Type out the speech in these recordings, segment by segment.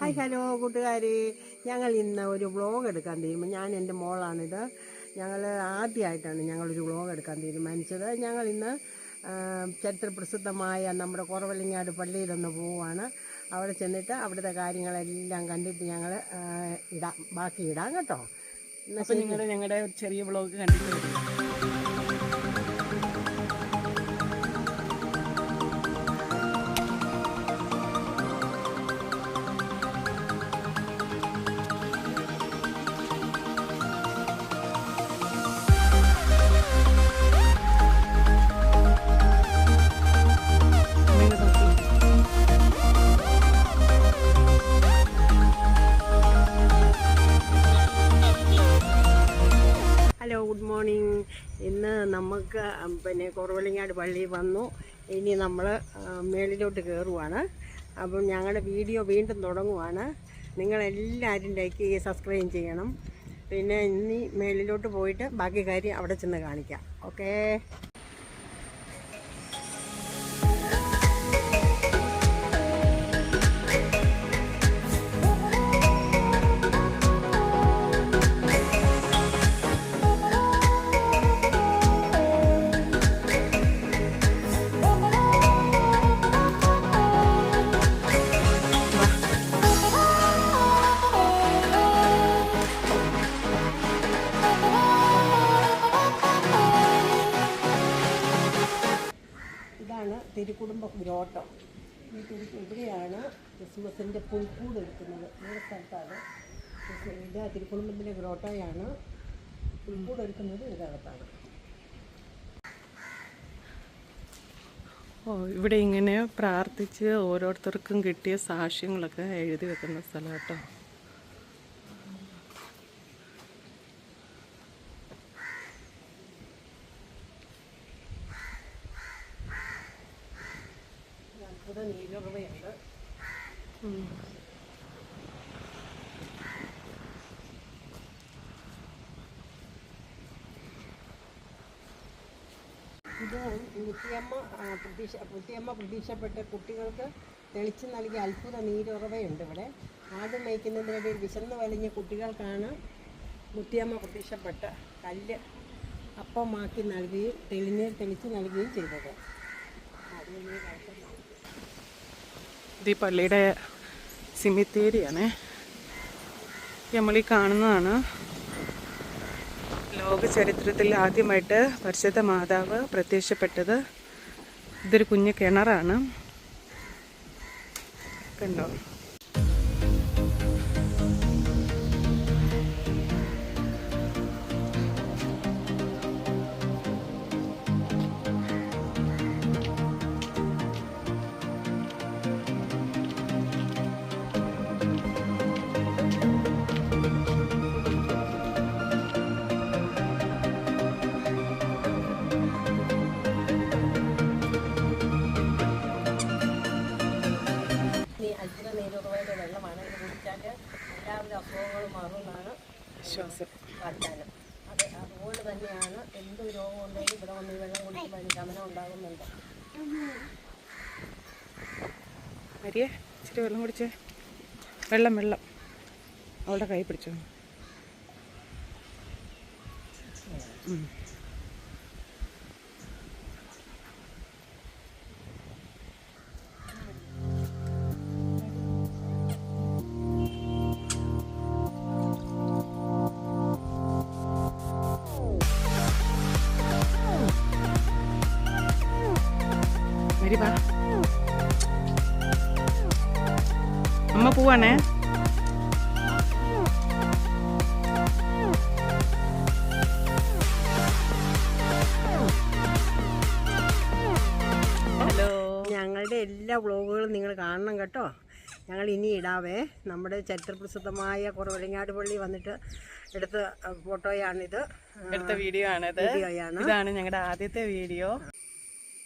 Hi hello കൂട്ടുകാരെ, ഞങ്ങൾ ഇന്ന് ഒരു വ്ളോഗ് എടുക്കാൻ ഞാൻ എൻ്റെ മോളാണിത്. ഞങ്ങൾ ആദ്യമായിട്ടാണ് ഞങ്ങളൊരു വ്ളോഗ് എടുക്കാൻ തീരുമാനിച്ചത്. ഞങ്ങളിന്ന് ചരിത്രപ്രസിദ്ധമായ നമ്മുടെ കുറവലങ്ങാട് പള്ളിയിലൊന്ന് പോവുകയാണ്. അവിടെ ചെന്നിട്ട് അവിടുത്തെ കാര്യങ്ങളെല്ലാം കണ്ടിട്ട് ഞങ്ങൾ ബാക്കി ഇടാം കേട്ടോ. അപ്പോൾ ഞങ്ങളുടെ ചെറിയ വ്ളോഗ് കണ്ടിട്ട് വരും. Hello, good morning. ഇന്ന് നമുക്ക് കുറവലങ്ങാട് പള്ളി വന്നു. ഇനി നമ്മൾ മേളിലോട്ട് കയറുവാണ്. അപ്പം ഞങ്ങളുടെ വീഡിയോ വീണ്ടും തുടങ്ങുവാണ്. നിങ്ങളെല്ലാവരും ലൈക്ക് ചെയ്യുക, സബ്സ്ക്രൈബ് ചെയ്യണം. പിന്നെ ഇനി മേളിലോട്ട് പോയിട്ട് ബാക്കി കാര്യം അവിടെ ചെന്ന് കാണിക്കാം. ഓക്കേ. തിരുക്കുടുംബ ഗ്രോട്ടം. ഇവിടെയാണ് ക്രിസ്മസിൻ്റെ പുൽക്കൂട് എടുക്കുന്നത്. ഈ സ്ഥലത്താണ് ഇത് തിരുക്കുടുംബത്തിൻ്റെ ഗ്രോട്ടോയാണ്. പുൽക്കൂട് എടുക്കുന്നത് ഇതിനകത്താണ്. ഇവിടെ ഇങ്ങനെ പ്രാർത്ഥിച്ച് ഓരോരുത്തർക്കും കിട്ടിയ സാക്ഷ്യങ്ങളൊക്കെ എഴുതി വെക്കുന്ന സ്ഥലം കേട്ടോ. നീലുറവയുണ്ട്. ഇത് മുത്തിയമ്മ പ്രതീക്ഷപ്പെട്ട കുട്ടികൾക്ക് തെളിച്ച് നൽകിയ അത്ഭുത നീരുറവയുണ്ട്. ഇവിടെ ആട് മേയ്ക്കുന്നതിനിടയിൽ വിശന്ന് വലിഞ്ഞ കുട്ടികൾക്കാണ് മുത്തിയമ്മ പ്രതീക്ഷപ്പെട്ട കല്ല് അപ്പമാക്കി നൽകുകയും തെളിച്ച് നൽകുകയും ചെയ്തത്. ഇത് ഈ പള്ളിയുടെ സിമിത്തേരിയാണ്. നമ്മൾ ഈ കാണുന്നതാണ് ലോക ചരിത്രത്തിൽ ആദ്യമായിട്ട് പരിശുദ്ധ മാതാവ് പ്രത്യക്ഷപ്പെട്ടത്. ഇതൊരു കുഞ്ഞു കിണറാണ്, കണ്ടോ. അത്ഭുത നീരുറവയുടെ വെള്ളമാണ്. ഇത് കുടിച്ചാൽ എല്ലാവിധ അസുഖങ്ങളും മാറുമെന്നാണ് വിശ്വാസം, വാഗ്ദാനം. അതുപോലെ തന്നെയാണ് എന്ത് രോഗം ഉണ്ടെങ്കിലും ഇവിടെ വന്ന് ഈ വെള്ളം കുടിക്കുമ്പോൾ അതിന് ശമനം ഉണ്ടാകുന്നുണ്ട്. മരിയേ, ഇച്ചിരി വെള്ളം കുടിച്ചേ. വെള്ളം അവളുടെ കൈ പിടിച്ചോ. വാ, അമ്മ പോവാണേ. ഹലോ, ഞങ്ങളുടെ എല്ലാ വ്ളോഗുകളും നിങ്ങൾ കാണണം കേട്ടോ. ഞങ്ങൾ ഇനി ഇടാവേ. നമ്മുടെ ചരിത്രപ്രസിദ്ധമായ കുറവലങ്ങാട് പള്ളി വന്നിട്ട് എടുത്ത ഫോട്ടോയാണിത്, എടുത്ത വീഡിയോ ആണിത്. ഇതാണ് ഞങ്ങളുടെ ആദ്യത്തെ വീഡിയോ.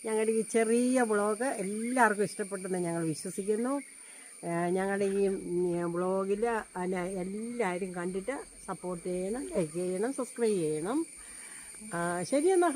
ഞങ്ങളുടെ ഈ ചെറിയ വ്ളോഗ് എല്ലാവർക്കും ഇഷ്ടപ്പെട്ടെന്ന് ഞങ്ങൾ വിശ്വസിക്കുന്നു. ഞങ്ങളുടെ ഈ വ്ളോഗിൽ എല്ലാവരും കണ്ടിട്ട് സപ്പോർട്ട് ചെയ്യണം, ലൈക്ക് ചെയ്യണം, സബ്സ്ക്രൈബ് ചെയ്യണം. ശരി എന്നാ.